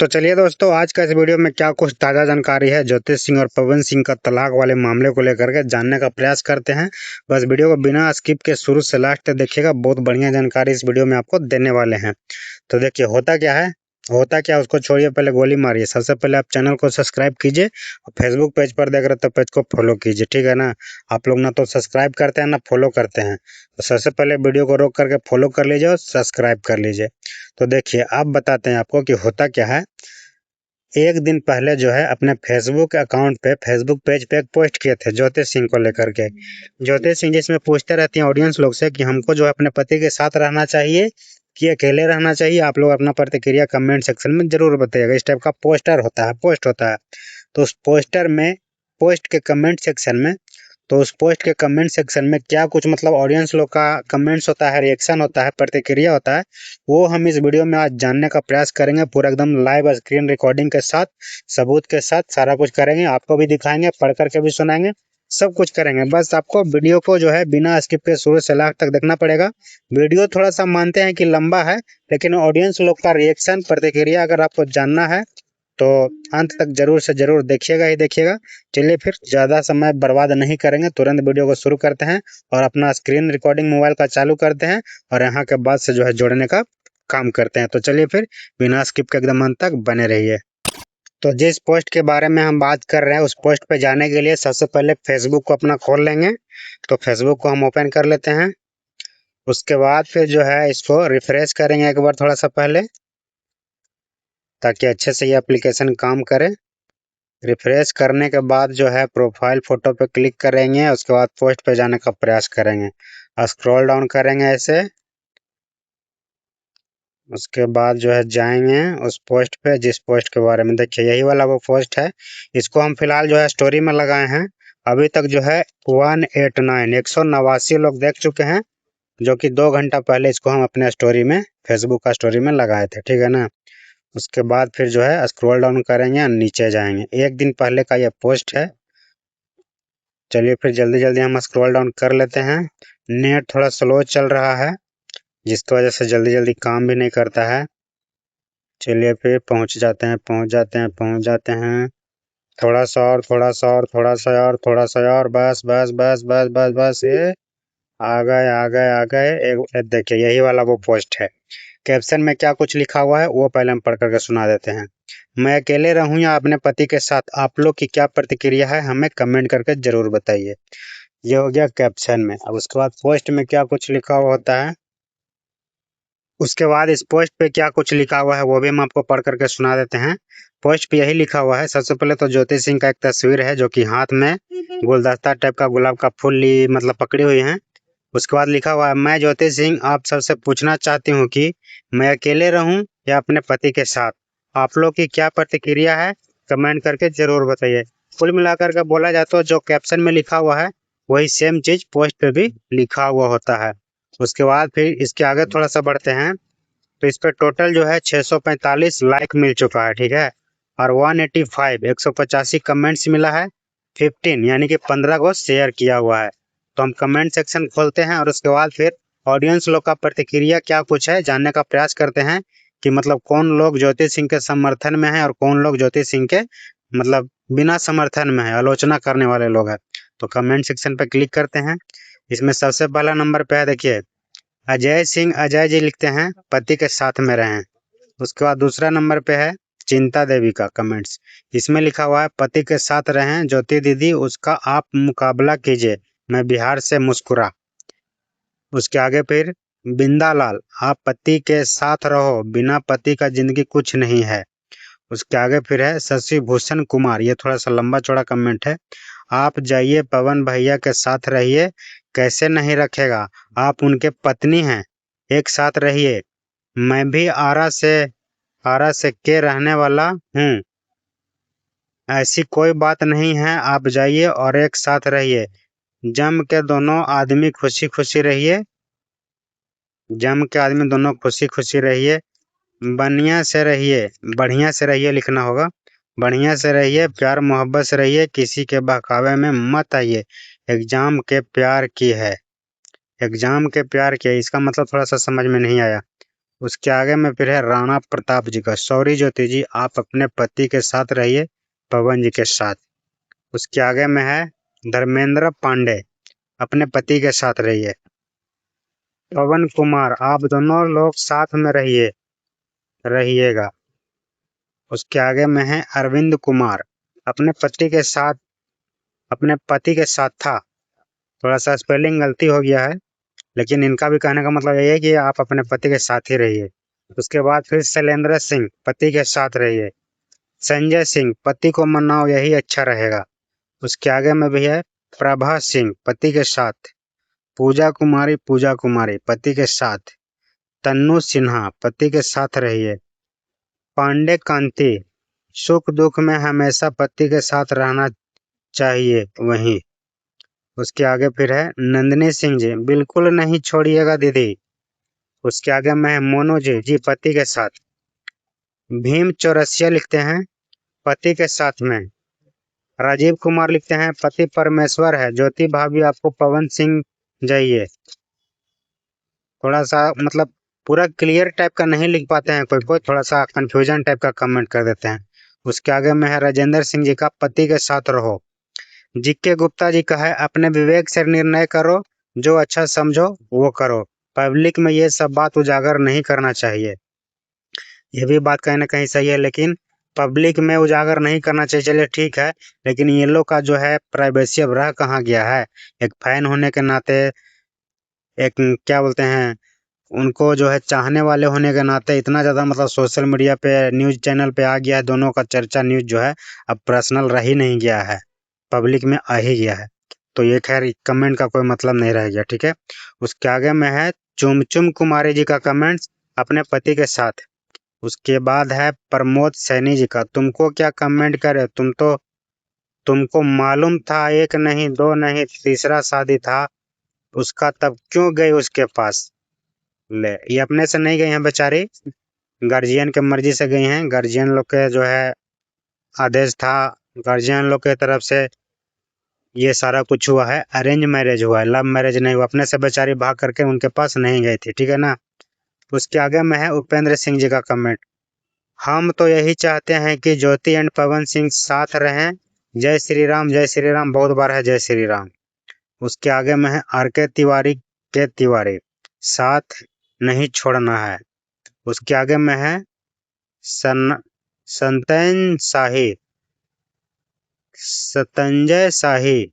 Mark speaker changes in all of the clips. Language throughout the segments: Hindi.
Speaker 1: तो चलिए दोस्तों, आज का इस वीडियो में क्या कुछ ताज़ा जानकारी है ज्योतिष सिंह और पवन सिंह का तलाक वाले मामले को लेकर के जानने का प्रयास करते हैं। बस वीडियो को बिना स्किप के शुरू से लास्ट तक देखिएगा, बहुत बढ़िया जानकारी इस वीडियो में आपको देने वाले हैं। तो देखिए होता क्या उसको छोड़िए, पहले गोली मारिए। सबसे पहले आप चैनल को सब्सक्राइब कीजिए और फेसबुक पेज पर देख रहे तो पेज को फॉलो कीजिए, ठीक है ना। आप लोग ना तो सब्सक्राइब करते हैं ना फॉलो करते हैं, तो सबसे पहले वीडियो को रोक करके फॉलो कर लीजिए और सब्सक्राइब कर लीजिए। तो देखिए अब बताते हैं आपको कि होता क्या है। एक दिन पहले जो है अपने फेसबुक अकाउंट पे, फेसबुक पेज पे एक पोस्ट किए थे ज्योतिष सिंह को लेकर के। ज्योतिष सिंह जिसमें पूछते रहती हैं ऑडियंस लोग से कि हमको जो है अपने पति के साथ रहना चाहिए कि अकेले रहना चाहिए। आप लोग अपना प्रतिक्रिया कमेंट सेक्शन में जरूर बताइएगा। इस टाइप का पोस्ट होता है। तो उस पोस्ट के कमेंट सेक्शन में, तो उस पोस्ट के कमेंट सेक्शन में क्या कुछ मतलब ऑडियंस लोग का कमेंट्स होता है, रिएक्शन होता है, प्रतिक्रिया होता है, वो हम इस वीडियो में आज जानने का प्रयास करेंगे। पूरा एकदम लाइव स्क्रीन रिकॉर्डिंग के साथ, सबूत के साथ सारा कुछ करेंगे। आपको भी दिखाएंगे, पढ़ करके भी सुनाएंगे, सब कुछ करेंगे। बस आपको वीडियो को जो है बिना स्किप के शुरू से लास्ट तक देखना पड़ेगा। वीडियो थोड़ा सा मानते हैं कि लंबा है, लेकिन ऑडियंस लोग का रिएक्शन, प्रतिक्रिया अगर आपको जानना है तो अंत तक जरूर से जरूर देखिएगा ही देखिएगा। चलिए फिर ज़्यादा समय बर्बाद नहीं करेंगे, तुरंत वीडियो को शुरू करते हैं और अपना स्क्रीन रिकॉर्डिंग मोबाइल का चालू करते हैं और यहाँ के बाद से जो है जोड़ने का काम करते हैं। तो चलिए फिर बिना स्किप के एकदम अंत तक बने रहिए। तो जिस पोस्ट के बारे में हम बात कर रहे हैं, उस पोस्ट पे जाने के लिए सबसे पहले फेसबुक को अपना खोल लेंगे। तो फेसबुक को हम ओपन कर लेते हैं। उसके बाद फिर जो है इसको रिफ्रेश करेंगे एक बार थोड़ा सा पहले, ताकि अच्छे से ये एप्लीकेशन काम करे। रिफ्रेश करने के बाद जो है प्रोफाइल फोटो पे क्लिक करेंगे, उसके बाद पोस्ट पे जाने का प्रयास करेंगे, स्क्रॉल डाउन करेंगे ऐसे। उसके बाद जो है जाएंगे उस पोस्ट पे, जिस पोस्ट के बारे में देखिए यही वाला वो पोस्ट है। इसको हम फिलहाल जो है स्टोरी में लगाए हैं। अभी तक जो है 189 लोग देख चुके हैं, जो कि 2 घंटा पहले इसको हम अपने स्टोरी में, फेसबुक का स्टोरी में लगाए थे, ठीक है ना। उसके बाद फिर जो है स्क्रॉल डाउन करेंगे और नीचे जाएंगे। एक दिन पहले का ये पोस्ट है। चलिए फिर जल्दी जल्दी हम स्क्रॉल डाउन कर लेते हैं। नेट थोड़ा स्लो चल रहा है, जिसकी वजह से जल्दी जल्दी काम भी नहीं करता है। चलिए फिर पहुंच जाते हैं। थोड़ा सा और, थोड़ा सा और, थोड़ा सा और, थोड़ा सा और, बस बस बस बस बस बस, ये आ गए। एक देखिए यही वाला वो पोस्ट है। कैप्शन में क्या कुछ लिखा हुआ है वो पहले हम पढ़ करके सुना देते हैं। मैं अकेले रहूं या अपने पति के साथ, आप लोग की क्या प्रतिक्रिया है हमें कमेंट करके जरूर बताइए। ये हो गया कैप्शन में। अब उसके बाद पोस्ट में क्या कुछ लिखा हुआ होता है, उसके बाद इस पोस्ट पे क्या कुछ लिखा हुआ है वो भी हम आपको पढ़ करके सुना देते हैं। पोस्ट पे यही लिखा हुआ है। सबसे पहले तो ज्योति सिंह का एक तस्वीर है, जो कि हाथ में गुलदस्ता टाइप का गुलाब का फूल ली मतलब पकड़ी हुई है। उसके बाद लिखा हुआ है, मैं ज्योति सिंह आप सबसे पूछना चाहती हूँ कि मैं अकेले रहूं या अपने पति के साथ, आप लोग की क्या प्रतिक्रिया है कमेंट करके जरूर बताइए। कुल मिलाकर के बोला जाए तो जो कैप्शन में लिखा हुआ है वही सेम चीज पोस्ट पे भी लिखा हुआ होता है। उसके बाद फिर इसके आगे थोड़ा सा बढ़ते हैं, तो इस पर टोटल जो है 645 लाइक मिल चुका है, ठीक है। और 185 कमेंट्स मिला है। 15 यानी कि 15 को शेयर किया हुआ है। तो हम कमेंट सेक्शन खोलते हैं और उसके बाद फिर ऑडियंस लोग का प्रतिक्रिया क्या कुछ है जानने का प्रयास करते हैं, कि मतलब कौन लोग ज्योति सिंह के समर्थन में है और कौन लोग ज्योति सिंह के मतलब बिना समर्थन में है, आलोचना करने वाले लोग हैं। तो कमेंट सेक्शन पे क्लिक करते हैं। इसमें सबसे पहला नंबर पे है, देखिए अजय सिंह, अजय जी लिखते हैं पति के साथ में रहें। उसके बाद दूसरा नंबर पे है चिंता देवी का कमेंट्स। इसमें लिखा हुआ है पति के साथ रहें ज्योति दीदी, उसका आप मुकाबला कीजिए, मैं बिहार से मुस्कुरा। उसके आगे फिर बिंदा लाल, आप पति के साथ रहो, बिना पति का जिंदगी कुछ नहीं है। उसके आगे फिर है शशि भूषण कुमार, ये थोड़ा सा लंबा चौड़ा कमेंट है। आप जाइए पवन भैया के साथ रहिए, कैसे नहीं रखेगा, आप उनके पत्नी हैं, एक साथ रहिए। मैं भी आरा से के रहने वाला हूँ, ऐसी कोई बात नहीं है, आप जाइए और एक साथ रहिए। जम के दोनों आदमी खुशी खुशी रहिए, जम के आदमी दोनों खुशी खुशी रहिए। बढ़िया से रहिए लिखना होगा। बढ़िया से रहिए, प्यार मोहब्बत से रहिए, किसी के बहकावे में मत आइए। एग्जाम के प्यार की है, एग्जाम के प्यार की है, इसका मतलब थोड़ा सा समझ में नहीं आया। उसके आगे में फिर है राणा प्रताप जी का, सॉरी ज्योति जी आप अपने पति के साथ रहिए पवन जी के साथ। उसके आगे में है धर्मेंद्र पांडे, अपने पति के साथ रहिए। पवन कुमार आप दोनों लोग साथ में रहिएगा। उसके आगे में है अरविंद कुमार, अपने पति के साथ था, थोड़ा सा स्पेलिंग गलती हो गया है, लेकिन इनका भी कहने का मतलब यही है कि आप अपने पति के साथ ही रहिए। उसके बाद फिर शैलेंद्र सिंह, पति के साथ रहिए। संजय सिंह, पति को मनाओ यही अच्छा रहेगा। उसके आगे में भी है प्रभा सिंह, पति के साथ। पूजा कुमारी पति के साथ। तन्नू सिन्हा, पति के साथ रहिए। पांडे कांति, सुख दुख में हमेशा पति के साथ रहना चाहिए वहीं। उसके आगे फिर है नंदिनी सिंह जी, बिल्कुल नहीं छोड़िएगा दीदी। उसके आगे में है मोनू जी पति के साथ। भीम चौरसिया लिखते हैं पति के साथ में। राजीव कुमार लिखते हैं पति परमेश्वर है। ज्योति भाभी आपको पवन सिंह जाइए। थोड़ा सा मतलब पूरा क्लियर टाइप का नहीं लिख पाते हैं, कोई थोड़ा सा कंफ्यूजन टाइप का कमेंट कर देते हैं। उसके आगे में है राजेंद्र सिंह जी का पति के साथ रहो। जीके गुप्ता जी का है अपने विवेक से निर्णय करो, जो अच्छा समझो वो करो, पब्लिक में ये सब बात उजागर नहीं करना चाहिए। ये भी बात कहीं ना कहीं सही है, लेकिन पब्लिक में उजागर नहीं करना चाहिए, चलिए ठीक है, लेकिन ये लोग का जो है प्राइवेसी अब रह कहाँ गया है। एक फैन होने के नाते, एक क्या बोलते हैं, उनको जो है चाहने वाले होने के नाते इतना ज़्यादा मतलब सोशल मीडिया पे न्यूज़ चैनल पे आ गया है, दोनों का चर्चा न्यूज़ जो है अब पर्सनल रह ही नहीं गया है, पब्लिक में आ ही गया है। तो ये खैर कमेंट का कोई मतलब नहीं रह गया, ठीक है। उसके आगे में है चुमचुम कुमारी जी का कमेंट अपने पति के साथ। उसके बाद है प्रमोद सैनी जी का, तुमको क्या कमेंट करे, तुमको मालूम था एक नहीं दो नहीं तीसरा शादी था उसका, तब क्यों गई उसके पास। ले, ये अपने से नहीं गई हैं बेचारी, गार्जियन के मर्जी से गई हैं। गार्जियन लोग के जो है आदेश था, गार्जियन लोग के तरफ से ये सारा कुछ हुआ है। अरेंज मैरिज हुआ है, लव मैरिज नहीं हुआ। अपने से बेचारी भाग करके उनके पास नहीं गई थी, ठीक है ना। उसके आगे में है उपेंद्र सिंह जी का कमेंट, हम तो यही चाहते हैं कि ज्योति एंड पवन सिंह साथ रहें। जय श्री राम बहुत बार है जय श्री राम। उसके आगे में है आर के तिवारी, साथ नहीं छोड़ना है। उसके आगे में है सन संतन शाही, सतंजय शाही,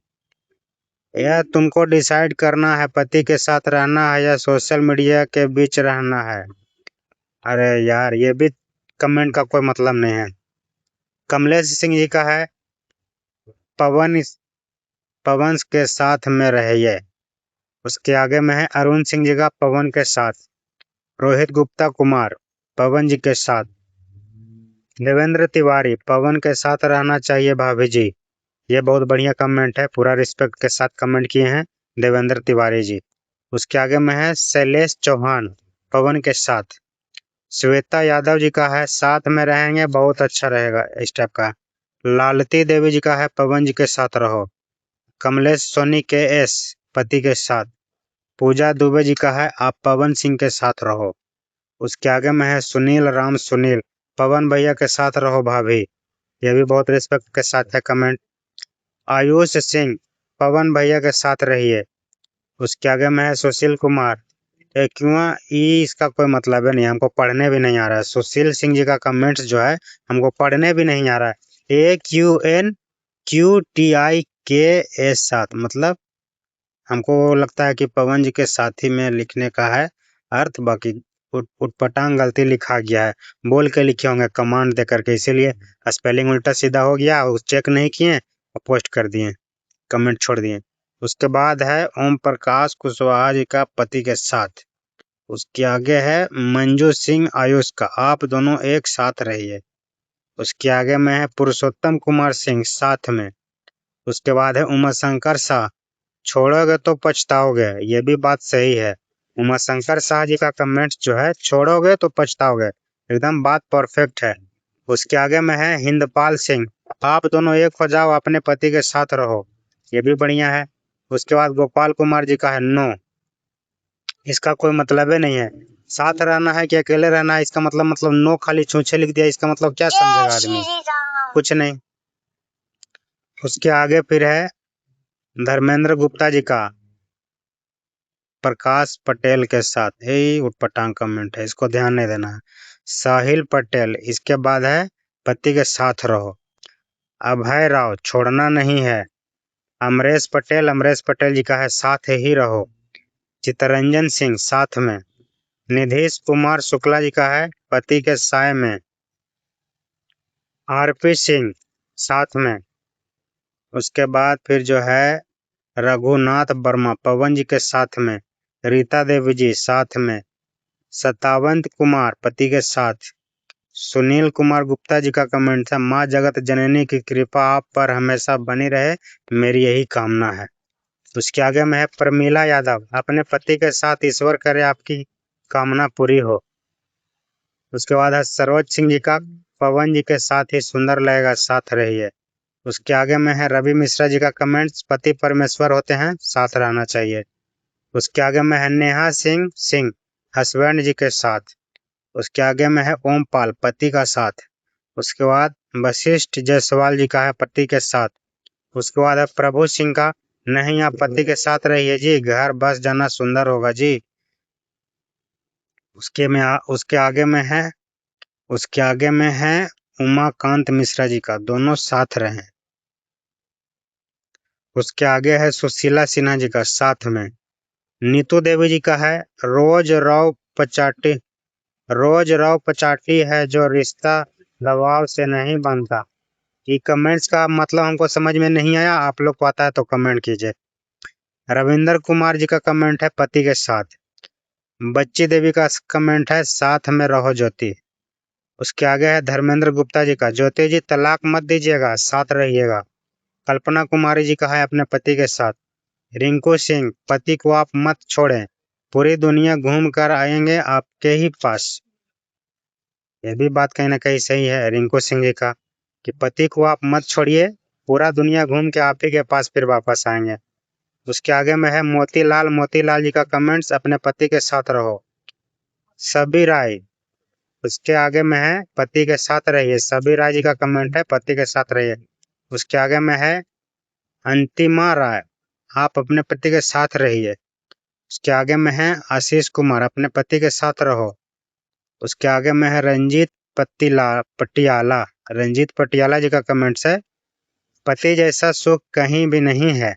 Speaker 1: यह तुमको डिसाइड करना है पति के साथ रहना है या सोशल मीडिया के बीच रहना है। अरे यार ये भी कमेंट का कोई मतलब नहीं है। कमलेश सिंह जी का है पवन पवन के साथ में रहिए। उसके आगे में है अरुण सिंह जी का पवन के साथ। रोहित गुप्ता कुमार पवन जी के साथ। देवेंद्र तिवारी पवन के साथ रहना चाहिए भाभी जी। ये बहुत बढ़िया कमेंट है, पूरा रिस्पेक्ट के साथ कमेंट किए हैं देवेंद्र तिवारी जी। उसके आगे में है शैलेश चौहान पवन के साथ। श्वेता यादव जी का है साथ में रहेंगे बहुत अच्छा रहेगा इस टाइप का। लालती देवी जी का है पवन जी के साथ रहो। कमलेश सोनी के एस पति के साथ। पूजा दुबे जी का है आप पवन सिंह के साथ रहो। उसके आगे में है सुनील पवन भैया के साथ रहो भाभी। ये भी बहुत रिस्पेक्ट के साथ है कमेंट। आयुष सिंह पवन भैया के साथ रहिए। उसके आगे में है सुशील कुमार, क्यों इसका कोई मतलब है नहीं, हमको पढ़ने भी नहीं आ रहा है। सुशील सिंह जी का कमेंट्स जो है हमको पढ़ने भी नहीं आ रहा है। AQNQTIK मतलब हमको लगता है कि पवन जी के साथी में लिखने का है अर्थ, बाकी उटपटांग गलती लिखा गया है, बोल के लिखे होंगे कमांड दे करके, इसीलिए स्पेलिंग उल्टा सीधा हो गया, चेक नहीं किए और पोस्ट कर दिए, कमेंट छोड़ दिए। उसके बाद है ओम प्रकाश कुशवाहा जी का पति के साथ। उसके आगे है मंजू सिंह आयुष का, आप दोनों एक साथ रहिए। उसके आगे में है पुरुषोत्तम कुमार सिंह साथ में। उसके बाद है उमाशंकर शाह, छोड़ोगे तो पछताओगे, ये भी बात सही है। उमाशंकर शाह जी का कमेंट जो है छोड़ोगे तो पछताओगे, एकदम बात परफेक्ट है। उसके आगे में है हिंदपाल सिंह, आप दोनों एक हो जाओ अपने पति के साथ रहो, ये भी बढ़िया है। उसके बाद गोपाल कुमार जी का है नो, इसका कोई मतलब ही नहीं है। साथ रहना है कि अकेले रहना है, इसका मतलब नो खाली छूछे लिख दिया, इसका मतलब क्या समझेगा आदमी? कुछ नहीं। उसके आगे फिर है धर्मेंद्र गुप्ता जी का प्रकाश पटेल के साथ, यही उटपटांग कमेंट है, इसको ध्यान नहीं देना है। साहिल पटेल, इसके बाद है पति के साथ रहो। अभय राव, छोड़ना नहीं है। अमरेश पटेल जी का है साथ ही रहो। चित्तरंजन सिंह, साथ में। नीतीश कुमार शुक्ला जी का है पति के साय में। आरपी सिंह, साथ में। उसके बाद फिर जो है रघुनाथ वर्मा, पवन जी के साथ में। रीता देवी जी, साथ में। सतावंत कुमार, पति के साथ। सुनील कुमार गुप्ता जी का कमेंट था, माँ जगत जननी की कृपा आप पर हमेशा बनी रहे, मेरी यही कामना है। उसके आगे में है प्रमीला यादव, अपने पति के साथ ईश्वर करे आपकी कामना पूरी हो। उसके बाद है सरोज सिंह जी का, पवन जी के साथ ही सुंदर लगेगा, साथ रहिए। उसके आगे में है रवि मिश्रा जी का कमेंट्स, पति परमेश्वर होते हैं, साथ रहना चाहिए। उसके आगे में है नेहा सिंह, हस्बैंड जी के साथ। उसके आगे में है ओमपाल, पति का साथ। उसके बाद वशिष्ठ जायसवाल जी का है पति के साथ। उसके बाद है प्रभु सिंह का, नहीं आप पति के साथ रहिए जी, घर बस जाना सुंदर होगा जी। उसके आगे में है उमाकांत मिश्रा जी का, दोनों साथ रहें। उसके आगे है सुशीला सिन्हा जी का, साथ में। नीतू देवी जी का है रोज राव पचाटी है जो रिश्ता दबाव से नहीं बनता। ये कमेंट्स का मतलब हमको समझ में नहीं आया, आप लोग को आता है तो कमेंट कीजिए। रविंद्र कुमार जी का कमेंट है पति के साथ। बच्ची देवी का कमेंट है साथ में रहो ज्योति। उसके आगे है धर्मेंद्र गुप्ता जी का, ज्योति जी तलाक मत दीजिएगा, साथ रहिएगा। कल्पना कुमारी जी का है अपने पति के साथ। रिंकू सिंह, पति को आप मत छोड़ें, पूरी दुनिया घूम कर आएंगे आपके ही पास। यह भी बात कहीं ना कहीं सही है रिंकू सिंह जी का, कि पति को आप मत छोड़िए, पूरा दुनिया घूम के आप ही के पास फिर वापस आएंगे। उसके आगे में है मोतीलाल जी का कमेंट्स, अपने पति के साथ रहो। सबी राय, उसके आगे में है पति के साथ रहिए, सबी राय जी का कमेंट है पति के साथ रहिए। उसके आगे में है अंतिमा राय, आप अपने पति के साथ रहिए। उसके आगे में है आशीष कुमार, अपने पति के साथ रहो। उसके आगे में है रंजीत पटियाला जी का कमेंट्स है, पति जैसा सुख कहीं भी नहीं है।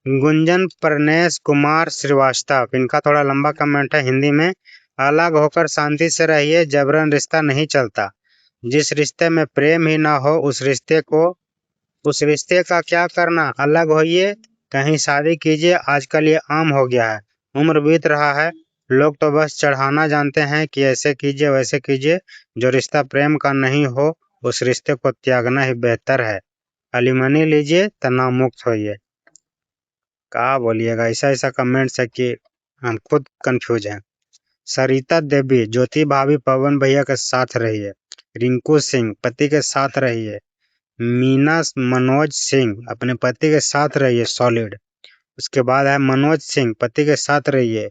Speaker 1: गुंजन प्रनेश कुमार श्रीवास्तव, इनका थोड़ा लंबा कमेंट है हिंदी में। अलग होकर शांति से रहिए, जबरन रिश्ता नहीं चलता। जिस रिश्ते में प्रेम ही ना हो उस रिश्ते का क्या करना, अलग होइए, कहीं शादी कीजिए, आजकल ये आम हो गया है। उम्र बीत रहा है, लोग तो बस चढ़ाना जानते हैं कि ऐसे कीजिए वैसे कीजिए। जो रिश्ता प्रेम का नहीं हो उस रिश्ते को त्यागना ही बेहतर है। अलीमनी लीजिए, तनाव मुक्त होइए। क्या बोलिएगा, ऐसा कमेंट्स है कि हम खुद कंफ्यूज हैं। सरिता देवी, ज्योति भाभी पवन भैया के साथ रहिए। रिंकू सिंह, पति के साथ रहिए। मीना मनोज सिंह, अपने पति के साथ रहिए, सॉलिड। उसके बाद है मनोज सिंह, पति के साथ रहिए।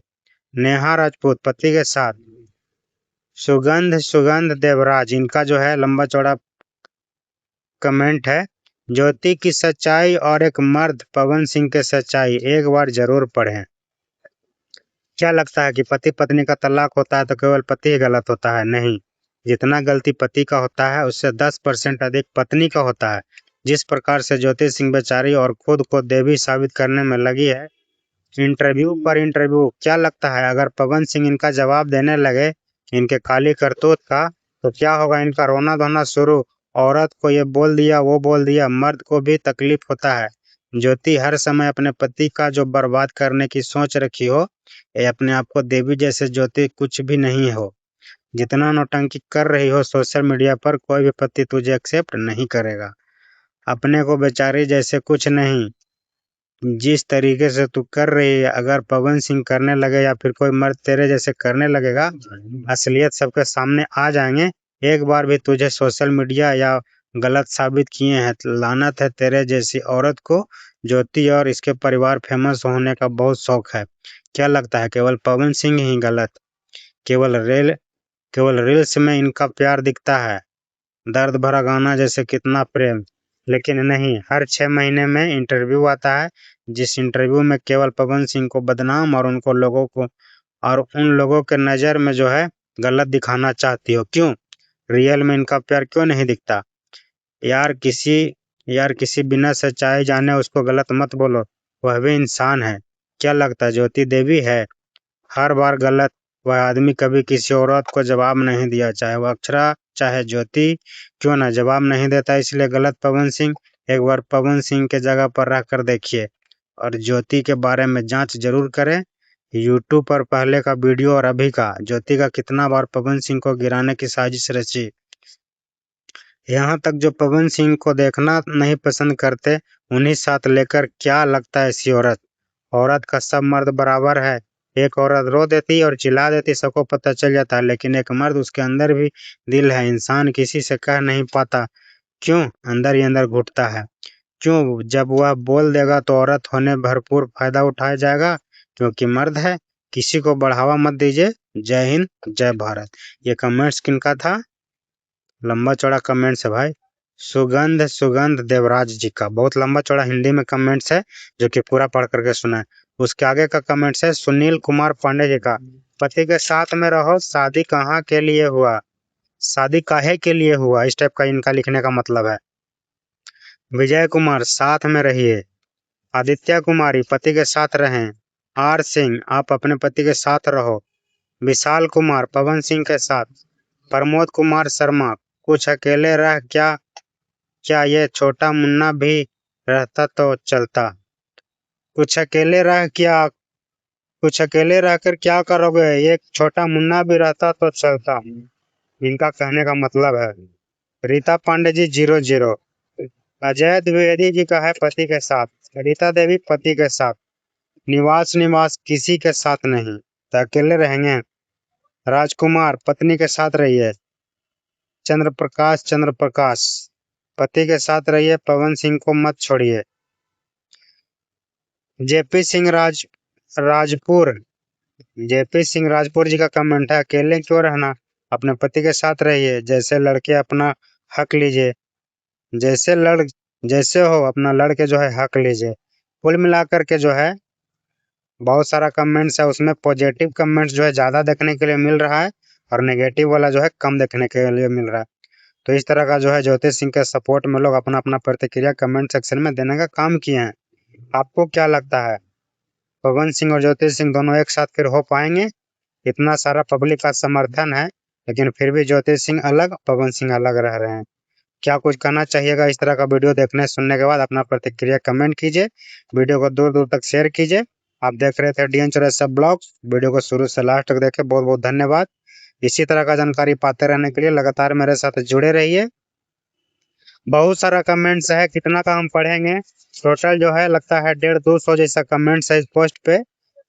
Speaker 1: नेहा राजपूत, पति के साथ। सुगंध देवराज, इनका जो है लंबा चौड़ा कमेंट है, ज्योति की सच्चाई और एक मर्द पवन सिंह के सच्चाई एक बार जरूर पढ़ें। क्या लगता है कि पति पत्नी का तलाक होता है तो केवल पति ही गलत होता है? नहीं, जितना गलती पति का होता है उससे 10% अधिक पत्नी का होता है। जिस प्रकार से ज्योति सिंह बेचारी और खुद को देवी साबित करने में लगी है, इंटरव्यू पर इंटरव्यू, क्या लगता है अगर पवन सिंह इनका जवाब देने लगे इनके काली करतूत का, तो क्या होगा? इनका रोना धोना शुरू। औरत को ये बोल दिया वो बोल दिया, मर्द को भी तकलीफ होता है। ज्योति हर समय अपने पति का जो बर्बाद करने की सोच रखी हो, ये अपने आप को देवी जैसे ज्योति कुछ भी नहीं हो। जितना नौटंकी कर रही हो सोशल मीडिया पर, कोई भी पति तुझे एक्सेप्ट नहीं करेगा। अपने को बेचारी जैसे कुछ नहीं, जिस तरीके से तू कर रही है, अगर पवन सिंह करने लगे या फिर कोई मर्द तेरे जैसे करने लगेगा, असलियत सबके सामने आ जाएंगे। एक बार भी तुझे सोशल मीडिया या गलत साबित किए हैं, लानत है तेरे जैसी औरत को। ज्योति और इसके परिवार फेमस होने का बहुत शौक है, क्या लगता है केवल पवन सिंह ही गलत? केवल रील्स में इनका प्यार दिखता है, दर्द भरा गाना जैसे कितना प्रेम। लेकिन नहीं, हर 6 महीने में इंटरव्यू आता है, जिस इंटरव्यू में केवल पवन सिंह को बदनाम और उन लोगों के नज़र में जो है गलत दिखाना चाहती हो। क्यों? रियल में इनका प्यार क्यों नहीं दिखता? यार किसी यार किसी बिना सच्चाई जाने उसको गलत मत बोलो, वह भी इंसान है। क्या लगता है ज्योति देवी है? हर बार गलत। वह आदमी कभी किसी औरत को जवाब नहीं दिया, चाहे वह अक्षरा चाहे ज्योति क्यों ना जवाब नहीं देता, इसलिए गलत पवन सिंह। एक बार पवन सिंह के जगह पर रख कर देखिए और ज्योति के बारे में जांच जरूर करें। यूट्यूब पर पहले का वीडियो और अभी का, ज्योति का कितना बार पवन सिंह को गिराने की साजिश रची। यहाँ तक जो पवन सिंह को देखना नहीं पसंद करते, उन्हीं साथ लेकर क्या लगता है ऐसी औरत का सब मर्द बराबर है। एक औरत रो देती और चिल्ला देती, सबको पता चल जाता है, लेकिन एक मर्द, उसके अंदर भी दिल है, इंसान किसी से कह नहीं पाता, क्यों? अंदर ही अंदर घुटता है। क्यों? जब वह बोल देगा तो औरत होने भरपूर फायदा उठाया जाएगा, क्योंकि मर्द है। किसी को बढ़ावा मत दीजिए। जय हिंद, जय भारत। ये कमेंट्स किनका था? लंबा चौड़ा कमेंट्स है भाई। सुगंध देवराज जी का बहुत लंबा चौड़ा हिंदी में कमेंट्स है, जो कि पूरा पढ़ करके सुना है। उसके आगे का कमेंट्स है सुनील कुमार पांडे जी का। पति के साथ में रहो, शादी कहाँ के लिए हुआ, शादी काहे के लिए हुआ, इस टाइप का इनका लिखने का मतलब है। विजय कुमार, साथ में रहिए। आदित्य कुमारी, पति के साथ रहें। आर सिंह, आप अपने पति के साथ रहो। विशाल कुमार, पवन सिंह के साथ। प्रमोद कुमार शर्मा, कुछ अकेले रह क्या क्या ये छोटा मुन्ना भी रहता तो चलता। कुछ अकेले रहकर क्या करोगे, एक छोटा मुन्ना भी रहता तो चलता, इनका कहने का मतलब है। रीता पांडे जी 00। अजय द्विवेदी जी का है पति के साथ। रीता देवी पति के साथ। निवास किसी के साथ नहीं, तो अकेले रहेंगे। राजकुमार, पत्नी के साथ रहिए। चंद्र प्रकाश, पति के साथ रहिए, पवन सिंह को मत छोड़िए। जेपी सिंह राजपुर जेपी सिंह राजपुर जी का कमेंट है, अकेले क्यों रहना, अपने पति के साथ रहिए। जैसे लड़के अपना हक लीजिए, जैसे लड़ जैसे हो अपना लड़के जो है हक लीजिए। कुल मिलाकर के जो है बहुत सारा कमेंट्स है, उसमें पॉजिटिव कमेंट्स जो है ज़्यादा देखने के लिए मिल रहा है और नेगेटिव वाला जो है कम देखने के लिए मिल रहा है। तो इस तरह का जो है ज्योति सिंह के सपोर्ट में लोग अपना अपना प्रतिक्रिया कमेंट सेक्शन में देने का काम किए हैं। आपको क्या लगता है, पवन सिंह और ज्योति सिंह दोनों एक साथ फिर हो पाएंगे? इतना सारा पब्लिक का समर्थन है, लेकिन फिर भी ज्योति सिंह अलग, पवन सिंह अलग रह रहे हैं। क्या कुछ कहना चाहिएगा? इस तरह का वीडियो देखने सुनने के बाद अपना प्रतिक्रिया कमेंट कीजिए, वीडियो को दूर दूर तक शेयर कीजिए। आप देख रहे थे DN चौरसिया ब्लॉग्स, वीडियो को शुरू से लास्ट तक देखे, बहुत बहुत धन्यवाद। इसी तरह का जानकारी पाते रहने के लिए लगातार मेरे साथ जुड़े रहिए। बहुत सारा कमेंट्स है, कितना का हम पढ़ेंगे, टोटल जो है लगता है 150-200 जैसा कमेंट्स है इस पोस्ट पे।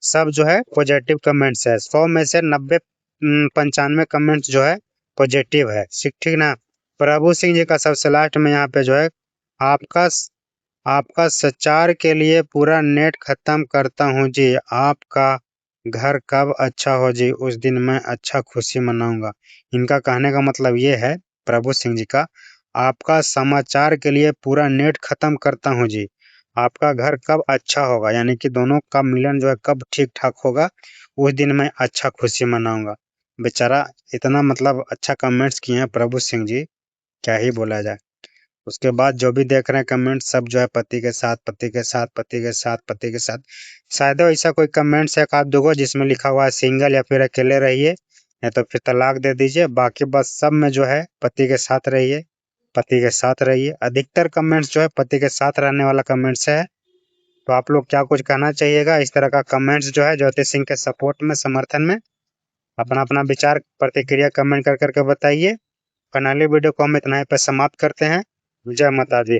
Speaker 1: सब जो है पॉजिटिव कमेंट्स है, 100 में से 90-95 कमेंट्स जो है पॉजिटिव है, ठीक ना। प्रभु सिंह जी का सबसे लास्ट में यहाँ पे जो है, आपका आपका सचार के लिए पूरा नेट खत्म करता हूँ जी, आपका घर कब अच्छा हो जी, उस दिन मैं अच्छा खुशी मनाऊंगा। इनका कहने का मतलब ये है प्रभु सिंह जी का, आपका समाचार के लिए पूरा नेट खत्म करता हूँ जी, आपका घर कब अच्छा होगा, यानी कि दोनों का मिलन जो है कब ठीक ठाक होगा, उस दिन मैं अच्छा खुशी मनाऊंगा। बेचारा इतना मतलब अच्छा कमेंट्स किए हैं प्रभु सिंह जी, क्या ही बोला जाए। उसके बाद जो भी देख रहे हैं कमेंट, सब जो है पति के साथ, पति के साथ, पति के साथ, पति के साथ। शायद ऐसा कोई कमेंट्स है एक आध दो जिसमें लिखा हुआ है सिंगल या फिर अकेले रहिए, या तो फिर तलाक दे दीजिए। बाकी बस सब में जो है पति के साथ रहिए, पति के साथ रहिए। अधिकतर कमेंट्स जो है पति के साथ रहने वाला कमेंट्स है। तो आप लोग क्या कुछ कहना चाहिएगा? इस तरह का कमेंट्स जो है ज्योति सिंह के सपोर्ट में, समर्थन में अपना अपना विचार प्रतिक्रिया कमेंट कर करके बताइए। फाइनली वीडियो को हम इतना ही पे समाप्त करते हैं। जय माता दी।